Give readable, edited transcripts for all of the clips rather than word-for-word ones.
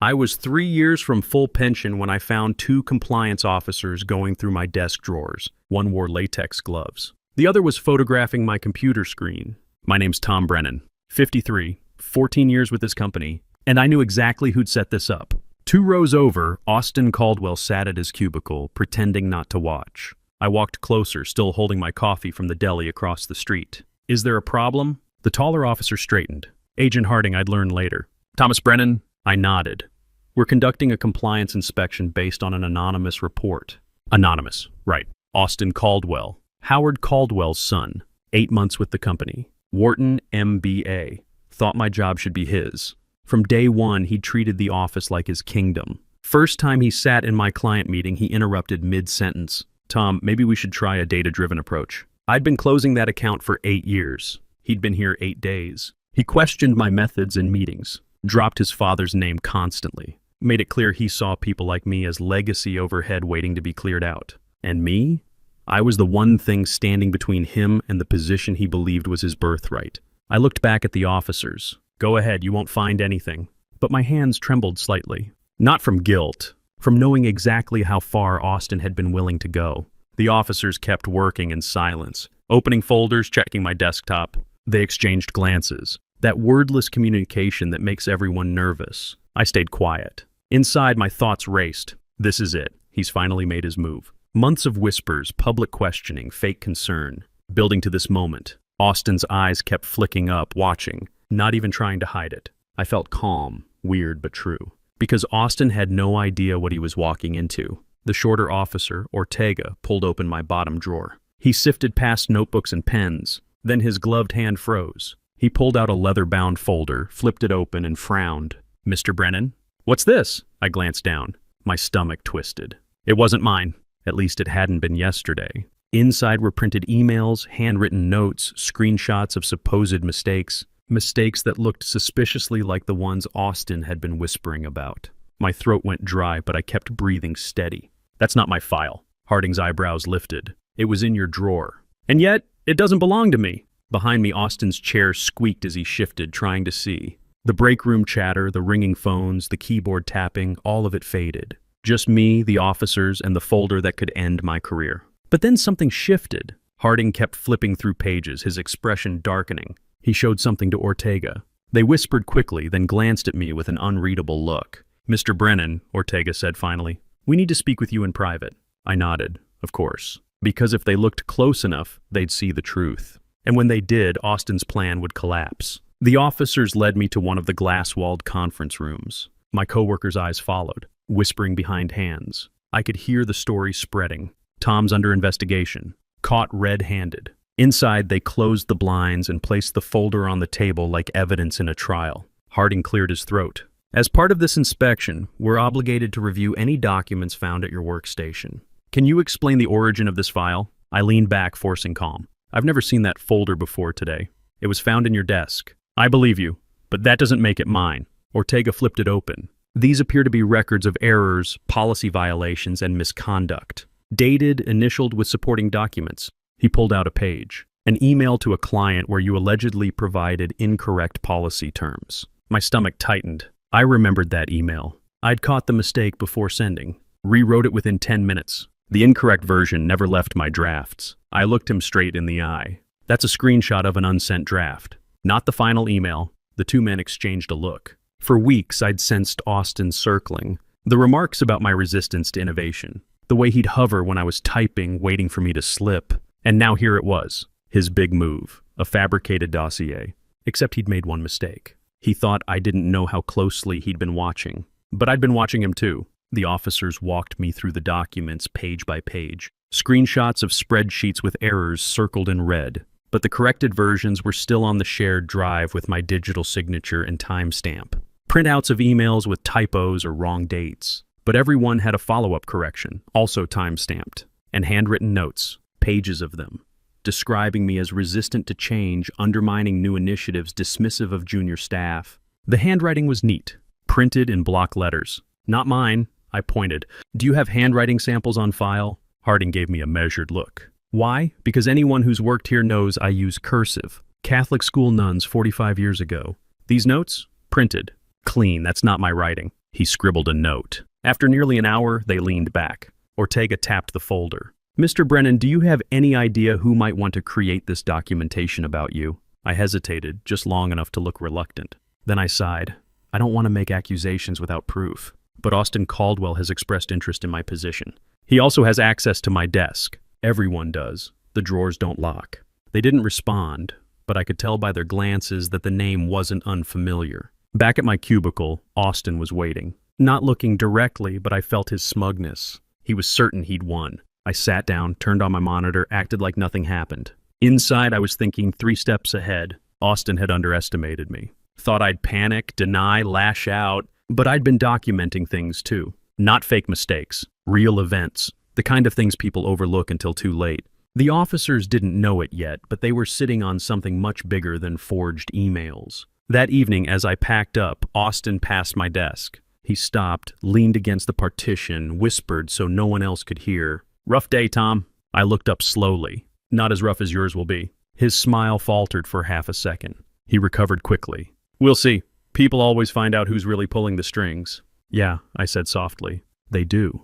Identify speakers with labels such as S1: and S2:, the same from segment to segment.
S1: I was 3 years from full pension when I found two compliance officers going through my desk drawers. One wore latex gloves. The other was photographing my computer screen. My name's Tom Brennan, 53, 14 years with this company, and I knew exactly who'd set this up. 2 rows over, Austin Caldwell sat at his cubicle, pretending not to watch. I walked closer, still holding my coffee from the deli across the street. "Is there a problem?" The taller officer straightened. "Agent Harding, I'd learn later." "Thomas Brennan?" I nodded. "We're conducting a compliance inspection based on an anonymous report." Anonymous, right. Austin Caldwell, Howard Caldwell's son, 8 months with the company. Wharton, MBA. Thought my job should be his. From day one, he treated the office like his kingdom. First time he sat in my client meeting, he interrupted mid-sentence. "Tom, maybe we should try a data-driven approach." I'd been closing that account for 8 years. He'd been here 8 days. He questioned my methods in meetings, dropped his father's name constantly, made it clear he saw people like me as legacy overhead waiting to be cleared out. And me? I was the one thing standing between him and the position he believed was his birthright. I looked back at the officers. "Go ahead, you won't find anything." But my hands trembled slightly. Not from guilt, from knowing exactly how far Austin had been willing to go. The officers kept working in silence, opening folders, checking my desktop. They exchanged glances. That wordless communication that makes everyone nervous. I stayed quiet. Inside, my thoughts raced. This is it. He's finally made his move. Months of whispers, public questioning, fake concern, building to this moment. Austin's eyes kept flicking up, watching, not even trying to hide it. I felt calm, weird but true, because Austin had no idea what he was walking into. The shorter officer, Ortega, pulled open my bottom drawer. He sifted past notebooks and pens. Then his gloved hand froze. He pulled out a leather-bound folder, flipped it open, and frowned. "Mr. Brennan?" "What's this?" I glanced down. My stomach twisted. It wasn't mine. At least it hadn't been yesterday. Inside were printed emails, handwritten notes, screenshots of supposed mistakes. Mistakes that looked suspiciously like the ones Austin had been whispering about. My throat went dry, but I kept breathing steady. "That's not my file." Harding's eyebrows lifted. "It was in your drawer. And yet, it doesn't belong to me." Behind me, Austin's chair squeaked as he shifted, trying to see. The break room chatter, the ringing phones, the keyboard tapping, all of it faded. Just me, the officers, and the folder that could end my career. But then something shifted. Harding kept flipping through pages, his expression darkening. He showed something to Ortega. They whispered quickly, then glanced at me with an unreadable look. "Mr. Brennan," Ortega said finally, "we need to speak with you in private." I nodded, of course, because if they looked close enough, they'd see the truth. And when they did, Austin's plan would collapse. The officers led me to one of the glass-walled conference rooms. My coworkers' eyes followed, whispering behind hands. I could hear the story spreading. Tom's under investigation. Caught red-handed. Inside, they closed the blinds and placed the folder on the table like evidence in a trial. Harding cleared his throat. "As part of this inspection, we're obligated to review any documents found at your workstation. Can you explain the origin of this file?" I leaned back, forcing calm. "I've never seen that folder before today. It was found in your desk." "I believe you, but that doesn't make it mine." Ortega flipped it open. "These appear to be records of errors, policy violations, and misconduct. Dated, initialed with supporting documents." He pulled out a page. "An email to a client where you allegedly provided incorrect policy terms." My stomach tightened. I remembered that email. I'd caught the mistake before sending. Rewrote it within 10 minutes. The incorrect version never left my drafts. I looked him straight in the eye. "That's a screenshot of an unsent draft. Not the final email." The two men exchanged a look. For weeks, I'd sensed Austin circling. The remarks about my resistance to innovation. The way he'd hover when I was typing, waiting for me to slip. And now here it was. His big move. A fabricated dossier. Except he'd made one mistake. He thought I didn't know how closely he'd been watching. But I'd been watching him too. The officers walked me through the documents page by page. Screenshots of spreadsheets with errors circled in red. But the corrected versions were still on the shared drive with my digital signature and timestamp. Printouts of emails with typos or wrong dates. But everyone had a follow-up correction, also time-stamped. And handwritten notes, pages of them, describing me as resistant to change, undermining new initiatives, dismissive of junior staff. The handwriting was neat, printed in block letters. "Not mine," I pointed. "Do you have handwriting samples on file?" Harding gave me a measured look. "Why? Because anyone who's worked here knows I use cursive. Catholic school nuns 45 years ago. These notes? Printed. Clean, that's not my writing." He scribbled a note. After nearly an hour, they leaned back. Ortega tapped the folder. Mr. Brennan, do you have any idea who might want to create this documentation about you? I hesitated, just long enough to look reluctant. Then I sighed. I don't want to make accusations without proof. But Austin Caldwell has expressed interest in my position. He also has access to my desk. Everyone does. The drawers don't lock. They didn't respond, but I could tell by their glances that the name wasn't unfamiliar. Back at my cubicle, Austin was waiting. Not looking directly, but I felt his smugness. He was certain he'd won. I sat down, turned on my monitor, acted like nothing happened. Inside, I was thinking 3 steps ahead. Austin had underestimated me. Thought I'd panic, deny, lash out, but I'd been documenting things too. Not fake mistakes, real events, the kind of things people overlook until too late. The officers didn't know it yet, but they were sitting on something much bigger than forged emails. That evening, as I packed up, Austin passed my desk. He stopped, leaned against the partition, whispered so no one else could hear. "Rough day, Tom." I looked up slowly. "Not as rough as yours will be." His smile faltered for half a second. He recovered quickly. "We'll see. People always find out who's really pulling the strings." "Yeah," I said softly. "They do."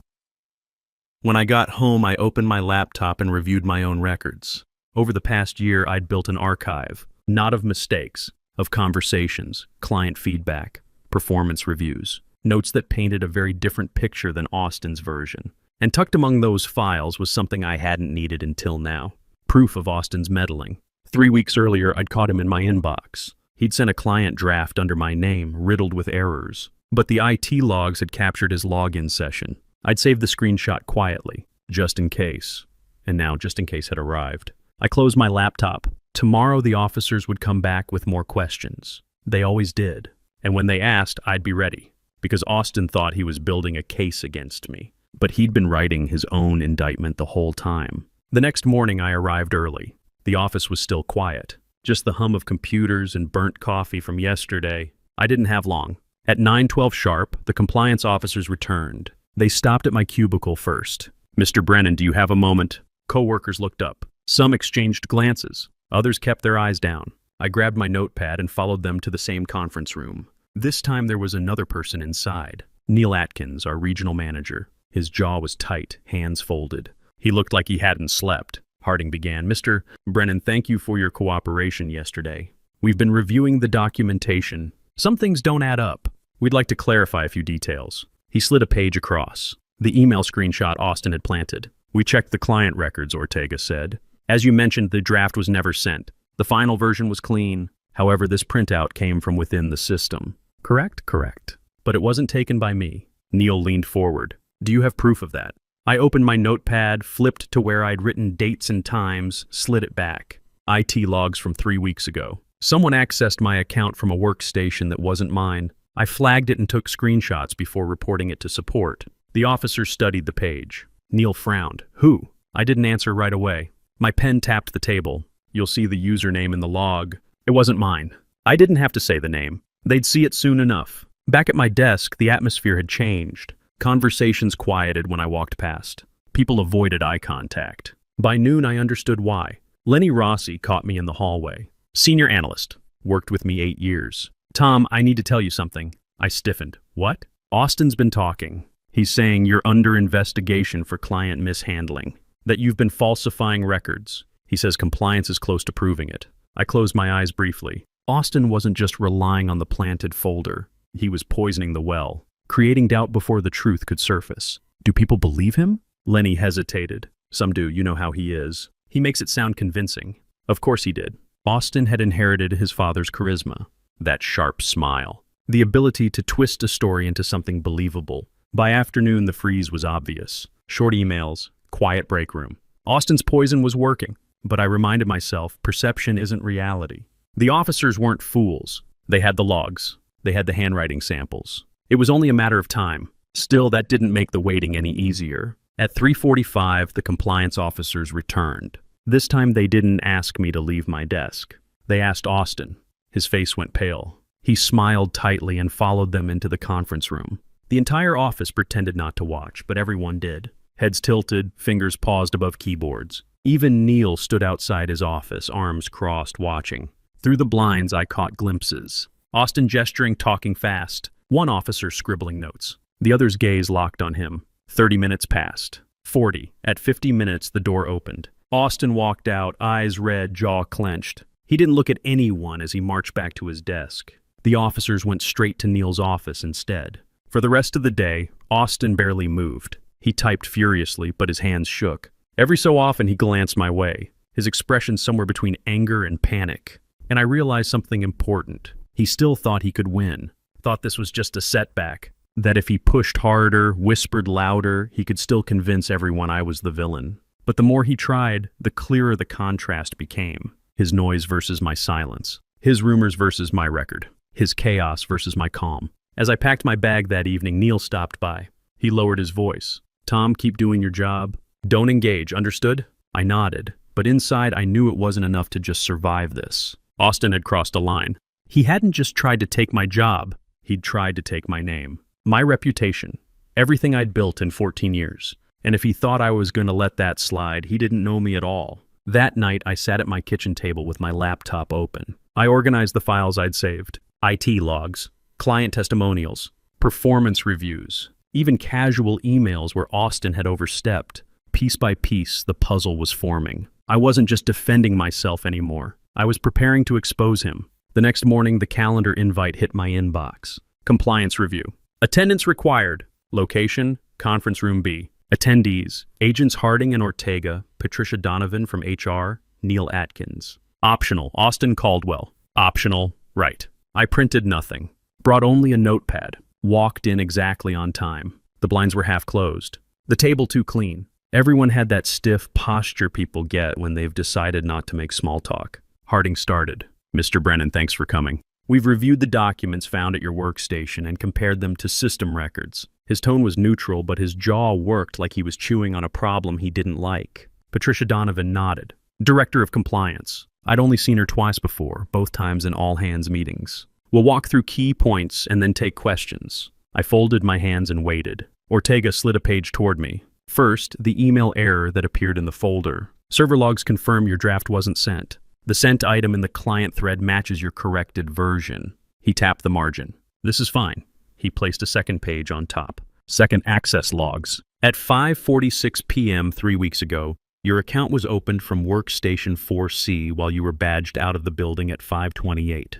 S1: When I got home, I opened my laptop and reviewed my own records. Over the past year, I'd built an archive, not of mistakes, of conversations, client feedback, performance reviews, notes that painted a very different picture than Austin's version. And tucked among those files was something I hadn't needed until now. Proof of Austin's meddling. 3 weeks earlier, I'd caught him in my inbox. He'd sent a client draft under my name, riddled with errors. But the IT logs had captured his login session. I'd saved the screenshot quietly, just in case. And now, just in case had arrived. I closed my laptop. Tomorrow, the officers would come back with more questions. They always did. And when they asked, I'd be ready. Because Austin thought he was building a case against me. But he'd been writing his own indictment the whole time. The next morning, I arrived early. The office was still quiet. Just the hum of computers and burnt coffee from yesterday. I didn't have long. At 9:12 sharp, the compliance officers returned. They stopped at my cubicle first. "Mr. Brennan, do you have a moment?" Coworkers looked up. Some exchanged glances. Others kept their eyes down. I grabbed my notepad and followed them to the same conference room. This time there was another person inside. Neil Atkins, our regional manager. His jaw was tight, hands folded. He looked like he hadn't slept. Harding began. "Mr. Brennan, thank you for your cooperation yesterday. We've been reviewing the documentation. Some things don't add up. We'd like to clarify a few details." He slid a page across. The email screenshot Austin had planted. "We checked the client records," Ortega said. "As you mentioned, the draft was never sent. The final version was clean. However, this printout came from within the system." "Correct?" "Correct. But it wasn't taken by me." Neil leaned forward. "Do you have proof of that?" I opened my notepad, flipped to where I'd written dates and times, slid it back. IT logs from 3 weeks ago. Someone accessed my account from a workstation that wasn't mine. I flagged it and took screenshots before reporting it to support. The officer studied the page. Neil frowned. "Who?" I didn't answer right away. My pen tapped the table. "You'll see the username in the log." It wasn't mine. I didn't have to say the name. They'd see it soon enough. Back at my desk, the atmosphere had changed. Conversations quieted when I walked past. People avoided eye contact. By noon, I understood why. Lenny Rossi caught me in the hallway. Senior analyst. Worked with me 8 years. "Tom, I need to tell you something." I stiffened. "What?" "Austin's been talking. He's saying you're under investigation for client mishandling. That you've been falsifying records. He says compliance is close to proving it." I closed my eyes briefly. Austin wasn't just relying on the planted folder. He was poisoning the well. Creating doubt before the truth could surface. "Do people believe him?" Lenny hesitated. "Some do, you know how he is. He makes it sound convincing." Of course he did. Austin had inherited his father's charisma. That sharp smile. The ability to twist a story into something believable. By afternoon, the freeze was obvious. Short emails, quiet break room. Austin's poison was working. But I reminded myself, perception isn't reality. The officers weren't fools. They had the logs. They had the handwriting samples. It was only a matter of time. Still, that didn't make the waiting any easier. At 3:45, the compliance officers returned. This time, they didn't ask me to leave my desk. They asked Austin. His face went pale. He smiled tightly and followed them into the conference room. The entire office pretended not to watch, but everyone did. Heads tilted, fingers paused above keyboards. Even Neil stood outside his office, arms crossed, watching. Through the blinds, I caught glimpses. Austin gesturing, talking fast. One officer scribbling notes. The other's gaze locked on him. 30 minutes passed. 40. At 50 minutes, the door opened. Austin walked out, eyes red, jaw clenched. He didn't look at anyone as he marched back to his desk. The officers went straight to Neil's office instead. For the rest of the day, Austin barely moved. He typed furiously, but his hands shook. Every so often, he glanced my way, his expression somewhere between anger and panic. And I realized something important. He still thought he could win, thought this was just a setback, that if he pushed harder, whispered louder, he could still convince everyone I was the villain. But the more he tried, the clearer the contrast became. His noise versus my silence. His rumors versus my record. His chaos versus my calm. As I packed my bag that evening, Neil stopped by. He lowered his voice. "Tom, keep doing your job. Don't engage, understood?" I nodded, but inside I knew it wasn't enough to just survive this. Austin had crossed a line. He hadn't just tried to take my job, he'd tried to take my name. My reputation. Everything I'd built in 14 years. And if he thought I was going to let that slide, he didn't know me at all. That night, I sat at my kitchen table with my laptop open. I organized the files I'd saved. IT logs, client testimonials, performance reviews, even casual emails where Austin had overstepped. Piece by piece, the puzzle was forming. I wasn't just defending myself anymore. I was preparing to expose him. The next morning, the calendar invite hit my inbox. Compliance review. Attendance required. Location, conference room B. Attendees, Agents Harding and Ortega, Patricia Donovan from HR, Neil Atkins. Optional, Austin Caldwell. Optional, right. I printed nothing. Brought only a notepad. Walked in exactly on time. The blinds were half closed. The table too clean. Everyone had that stiff posture people get when they've decided not to make small talk. Harding started. "Mr. Brennan, thanks for coming. We've reviewed the documents found at your workstation and compared them to system records." His tone was neutral, but his jaw worked like he was chewing on a problem he didn't like. Patricia Donovan nodded. "Director of Compliance. I'd only seen her twice before, both times in all-hands meetings. We'll walk through key points and then take questions." I folded my hands and waited. Ortega slid a page toward me. First, the email error that appeared in the folder. "Server logs confirm your draft wasn't sent. The sent item in the client thread matches your corrected version." He tapped the margin. "This is fine." He placed a second page on top. "Second access logs. At 5:46 p.m. 3 weeks ago, your account was opened from workstation 4C while you were badged out of the building at 5:28.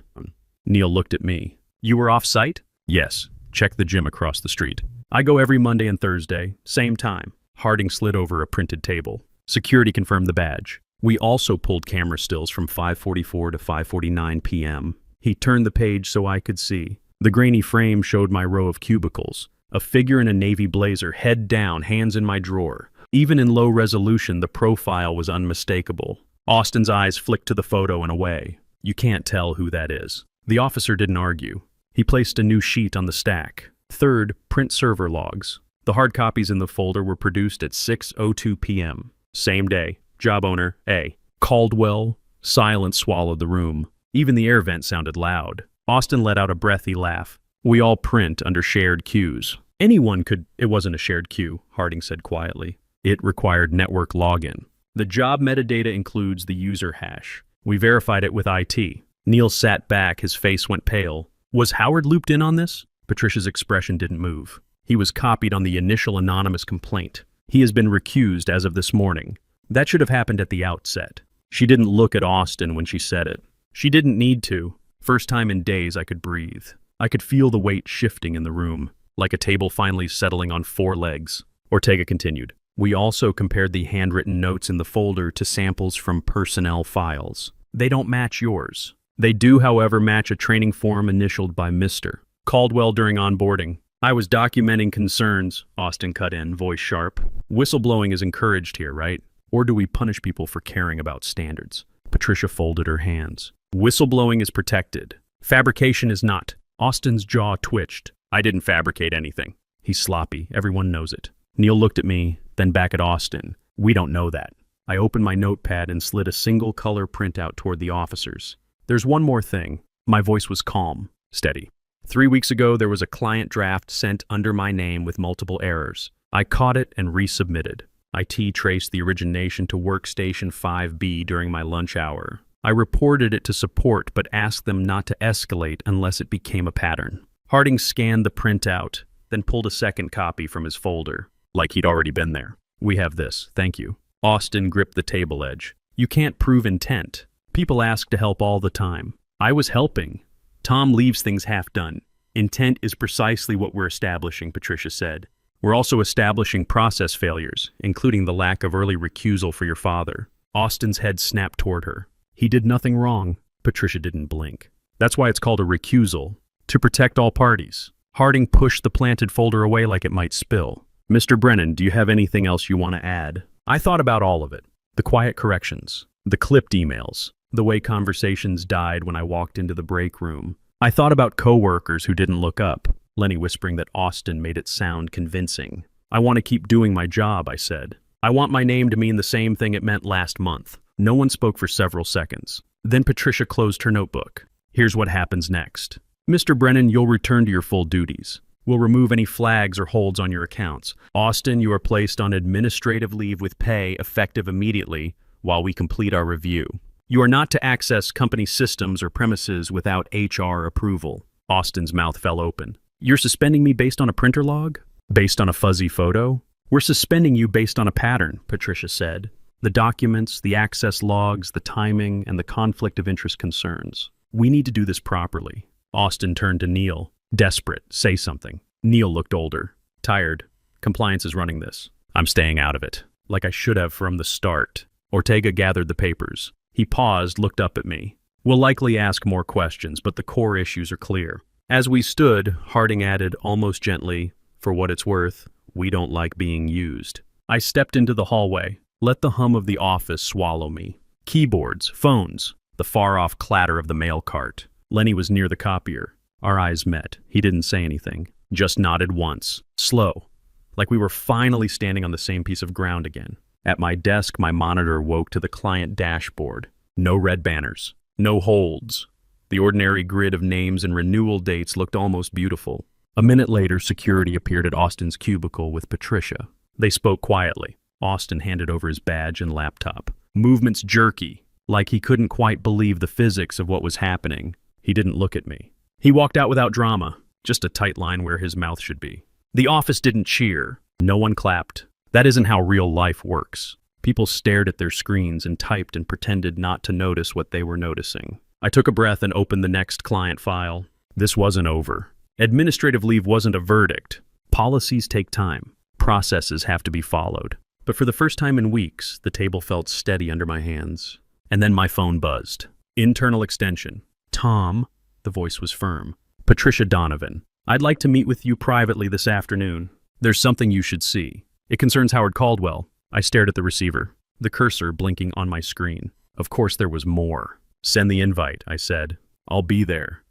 S1: Neil looked at me. "You were off-site?" "Yes. Check the gym across the street. I go every Monday and Thursday, same time." Harding slid over a printed table. "Security confirmed the badge. We also pulled camera stills from 5:44 to 5:49 p.m. He turned the page so I could see. The grainy frame showed my row of cubicles. A figure in a navy blazer, head down, hands in my drawer. Even in low resolution, the profile was unmistakable. Austin's eyes flicked to the photo and away. "You can't tell who that is." The officer didn't argue. He placed a new sheet on the stack. Third, print server logs. The hard copies in the folder were produced at 6:02 p.m. Same day. Job owner, A. Caldwell. Silence swallowed the room. Even the air vent sounded loud. Austin let out a breathy laugh. "We all print under shared queues." "Anyone could—" "It wasn't a shared queue," Harding said quietly. "It required network login. The job metadata includes the user hash. We verified it with IT." Neil sat back, his face went pale. "Was Howard looped in on this?" Patricia's expression didn't move. "He was copied on the initial anonymous complaint. He has been recused as of this morning. That should have happened at the outset." She didn't look at Austin when she said it. She didn't need to. First time in days I could breathe. I could feel the weight shifting in the room, like a table finally settling on 4 legs. Ortega continued. "We also compared the handwritten notes in the folder to samples from personnel files. They don't match yours. They do, however, match a training form initialed by Mr. Caldwell during onboarding. I was documenting concerns," Austin cut in, voice sharp. "Whistleblowing is encouraged here, right? Or do we punish people for caring about standards?" Patricia folded her hands. "Whistleblowing is protected. Fabrication is not." Austin's jaw twitched. "I didn't fabricate anything." "He's sloppy. Everyone knows it." Neil looked at me, then back at Austin. "We don't know that." I opened my notepad and slid a single color printout toward the officers. "There's one more thing." My voice was calm, steady. 3 weeks ago, there was a client draft sent under my name with multiple errors. I caught it and resubmitted. IT traced the origination to workstation 5B during my lunch hour. I reported it to support but asked them not to escalate unless it became a pattern. Harding scanned the printout, then pulled a second copy from his folder, like he'd already been there. "We have this, thank you." Austin gripped the table edge. "You can't prove intent. People ask to help all the time. I was helping. Tom leaves things half done. Intent is precisely what we're establishing," Patricia said. "We're also establishing process failures, including the lack of early recusal for your father." Austin's head snapped toward her. "He did nothing wrong." Patricia didn't blink. "That's why it's called a recusal, to protect all parties." Harding pushed the planted folder away like it might spill. "Mr. Brennan, do you have anything else you want to add?" I thought about all of it. The quiet corrections, the clipped emails, the way conversations died when I walked into the break room. I thought about coworkers who didn't look up, Lenny whispering that Austin made it sound convincing. "I want to keep doing my job," I said. "I want my name to mean the same thing it meant last month." No one spoke for several seconds. Then Patricia closed her notebook. "Here's what happens next. Mr. Brennan, you'll return to your full duties. We'll remove any flags or holds on your accounts. Austin, you are placed on administrative leave with pay effective immediately while we complete our review. You are not to access company systems or premises without HR approval." Austin's mouth fell open. "You're suspending me based on a printer log? Based on a fuzzy photo?" "We're suspending you based on a pattern," Patricia said. "The documents, the access logs, the timing, and the conflict of interest concerns. We need to do this properly." Austin turned to Neil. "Desperate, say something." Neil looked older. "Tired. Compliance is running this. I'm staying out of it. Like I should have from the start." Ortega gathered the papers. He paused, looked up at me. "We'll likely ask more questions, but the core issues are clear." As we stood, Harding added, almost gently, "For what it's worth, we don't like being used." I stepped into the hallway. Let the hum of the office swallow me. Keyboards, phones, the far-off clatter of the mail cart. Lenny was near the copier. Our eyes met. He didn't say anything, just nodded once, slow, like we were finally standing on the same piece of ground again. At my desk, my monitor woke to the client dashboard. No red banners, no holds. The ordinary grid of names and renewal dates looked almost beautiful. A minute later, security appeared at Austin's cubicle with Patricia. They spoke quietly. Austin handed over his badge and laptop. Movements jerky, like he couldn't quite believe the physics of what was happening. He didn't look at me. He walked out without drama, just a tight line where his mouth should be. The office didn't cheer. No one clapped. That isn't how real life works. People stared at their screens and typed and pretended not to notice what they were noticing. I took a breath and opened the next client file. This wasn't over. Administrative leave wasn't a verdict. Policies take time. Processes have to be followed. But for the first time in weeks, the table felt steady under my hands. And then my phone buzzed. Internal extension. "Tom," the voice was firm. "Patricia Donovan. I'd like to meet with you privately this afternoon. There's something you should see. It concerns Howard Caldwell." I stared at the receiver, the cursor blinking on my screen. Of course there was more. "Send the invite," I said. "I'll be there."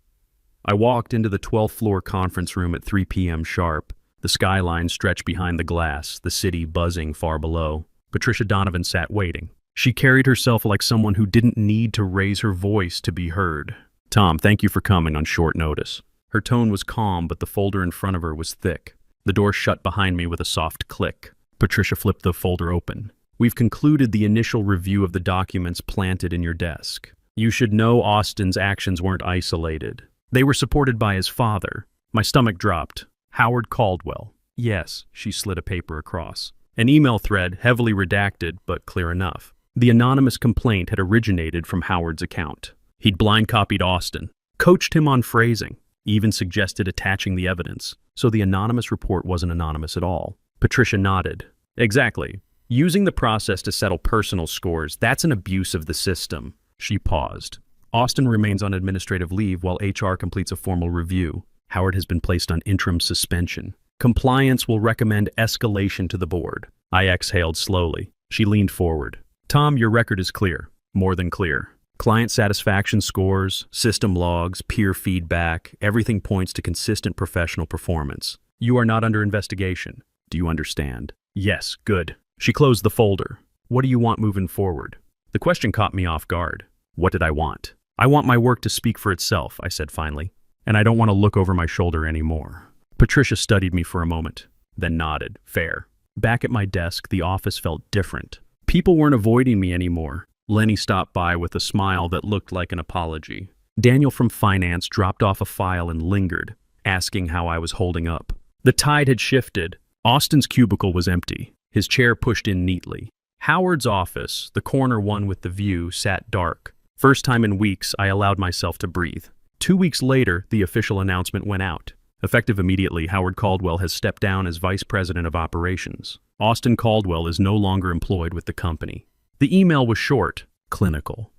S1: I walked into the 12th floor conference room at 3 p.m. sharp. The skyline stretched behind the glass, the city buzzing far below. Patricia Donovan sat waiting. She carried herself like someone who didn't need to raise her voice to be heard. "Tom, thank you for coming on short notice." Her tone was calm, but the folder in front of her was thick. The door shut behind me with a soft click. Patricia flipped the folder open. "We've concluded the initial review of the documents planted in your desk. You should know Austin's actions weren't isolated. They were supported by his father." My stomach dropped. "Howard Caldwell." "Yes," she slid a paper across. An email thread, heavily redacted, but clear enough. The anonymous complaint had originated from Howard's account. He'd blind copied Austin, coached him on phrasing, even suggested attaching the evidence. So the anonymous report wasn't anonymous at all. Patricia nodded. "Exactly. Using the process to settle personal scores, that's an abuse of the system." She paused. "Austin remains on administrative leave while HR completes a formal review. Howard has been placed on interim suspension. Compliance will recommend escalation to the board." I exhaled slowly. She leaned forward. "Tom, your record is clear. More than clear. Client satisfaction scores, system logs, peer feedback, everything points to consistent professional performance. You are not under investigation. Do you understand?" "Yes, good." She closed the folder. "What do you want moving forward?" The question caught me off guard. What did I want? "I want my work to speak for itself," I said finally. "And I don't want to look over my shoulder anymore." Patricia studied me for a moment, then nodded. "Fair." Back at my desk, the office felt different. People weren't avoiding me anymore. Lenny stopped by with a smile that looked like an apology. Daniel from finance dropped off a file and lingered. asking how I was holding up. The tide had shifted. Austin's cubicle was empty, his chair pushed in neatly. Howard's office, the corner one with the view, sat dark. First time in weeks, I allowed myself to breathe. 2 weeks later, the official announcement went out. Effective immediately, Howard Caldwell has stepped down as Vice President of Operations. Austin Caldwell is no longer employed with the company. The email was short, clinical,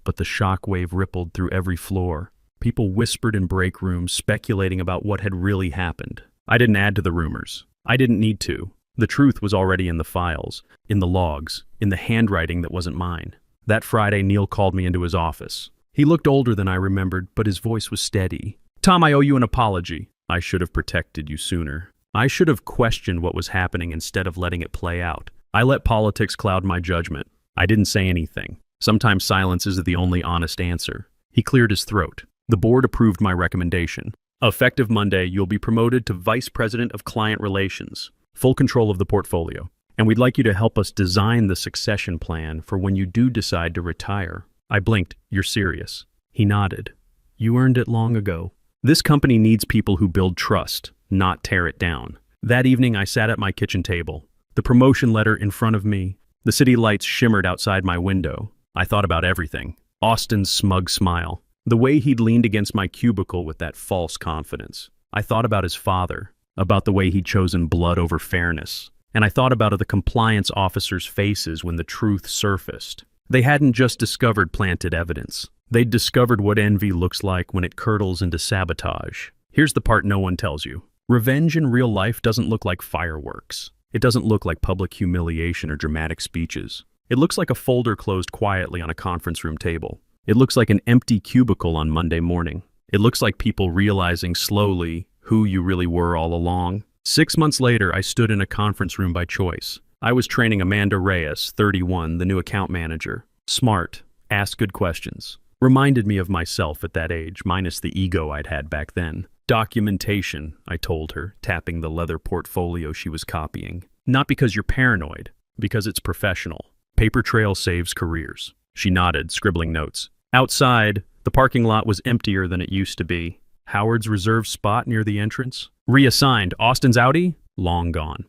S1: but the shock wave rippled through every floor. People whispered in break rooms, speculating about what had really happened. I didn't add to the rumors. I didn't need to. The truth was already in the files, in the logs, in the handwriting that wasn't mine. That Friday, Neil called me into his office. He looked older than I remembered, but his voice was steady. "Tom, I owe you an apology. I should have protected you sooner. I should have questioned what was happening instead of letting it play out. I let politics cloud my judgment. I didn't say anything. Sometimes silence is the only honest answer." He cleared his throat. "The board approved my recommendation. Effective Monday, you'll be promoted to Vice President of Client Relations, full control of the portfolio. And we'd like you to help us design the succession plan for when you do decide to retire." I blinked. "You're serious?" He nodded. "You earned it long ago. This company needs people who build trust, not tear it down." That evening, I sat at my kitchen table, the promotion letter in front of me. The city lights shimmered outside my window. I thought about everything. Austin's smug smile, the way he'd leaned against my cubicle with that false confidence. I thought about his father, about the way he'd chosen blood over fairness. And I thought about the compliance officers' faces when the truth surfaced. They hadn't just discovered planted evidence. They'd discovered what envy looks like when it curdles into sabotage. Here's the part no one tells you. Revenge in real life doesn't look like fireworks. It doesn't look like public humiliation or dramatic speeches. It looks like a folder closed quietly on a conference room table. It looks like an empty cubicle on Monday morning. It looks like people realizing slowly who you really were all along. 6 months later, I stood in a conference room by choice. I was training Amanda Reyes, 31, the new account manager. Smart, asked good questions. Reminded me of myself at that age, minus the ego I'd had back then. "Documentation," I told her, tapping the leather portfolio she was copying. "Not because you're paranoid, because it's professional. Paper trail saves careers." She nodded, scribbling notes. Outside, the parking lot was emptier than it used to be. Howard's reserved spot near the entrance. Reassigned. Austin's Audi? Long gone.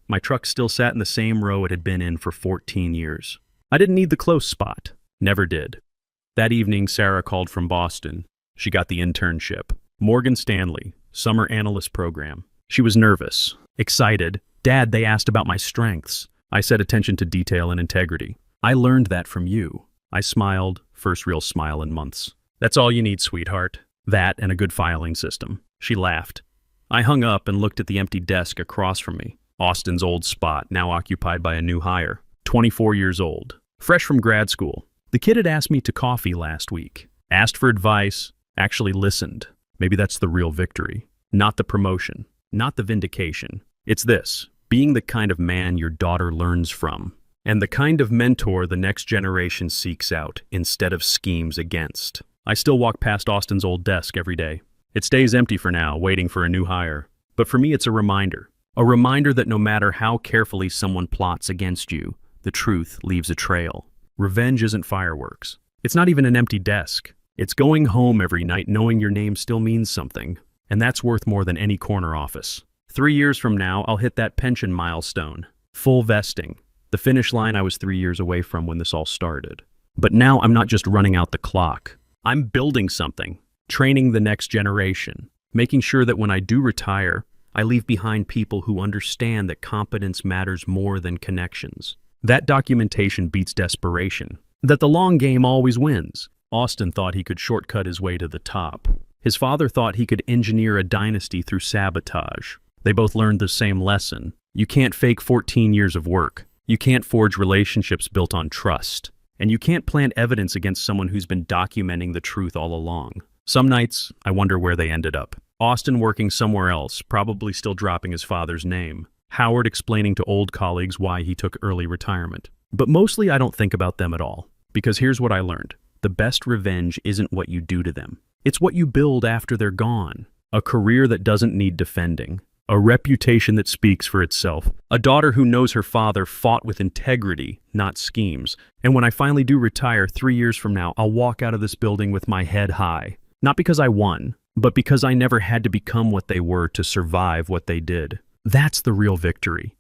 S1: My truck still sat in the same row it had been in for 14 years. I didn't need the close spot. Never did. That evening, Sarah called from Boston. She got the internship. Morgan Stanley, summer analyst program. She was nervous, excited. "Dad, they asked about my strengths." I said attention to detail and integrity. "I learned that from you." I smiled, first real smile in months. "That's all you need, sweetheart. That and a good filing system." She laughed. I hung up and looked at the empty desk across from me. Austin's old spot, now occupied by a new hire. 24 years old, fresh from grad school. The kid had asked me to coffee last week. Asked for advice, actually listened. Maybe that's the real victory. Not the promotion, not the vindication. It's this, being the kind of man your daughter learns from, and the kind of mentor the next generation seeks out instead of schemes against. I still walk past Austin's old desk every day. It stays empty for now, waiting for a new hire. But for me, it's a reminder that no matter how carefully someone plots against you, the truth leaves a trail. Revenge isn't fireworks. It's not even an empty desk. It's going home every night knowing your name still means something. And that's worth more than any corner office. 3 years from now, I'll hit that pension milestone. Full vesting. The finish line I was 3 years away from when this all started. But now I'm not just running out the clock. I'm building something. Training the next generation. Making sure that when I do retire, I leave behind people who understand that competence matters more than connections. That documentation beats desperation. That the long game always wins. Austin thought he could shortcut his way to the top. His father thought he could engineer a dynasty through sabotage. They both learned the same lesson. You can't fake 14 years of work. You can't forge relationships built on trust. And you can't plant evidence against someone who's been documenting the truth all along. Some nights, I wonder where they ended up. Austin working somewhere else, probably still dropping his father's name. Howard explaining to old colleagues why he took early retirement. But mostly I don't think about them at all. Because here's what I learned. The best revenge isn't what you do to them. It's what you build after they're gone. A career that doesn't need defending. A reputation that speaks for itself. A daughter who knows her father fought with integrity, not schemes. And when I finally do retire 3 years from now, I'll walk out of this building with my head high. Not because I won, but because I never had to become what they were to survive what they did. That's the real victory.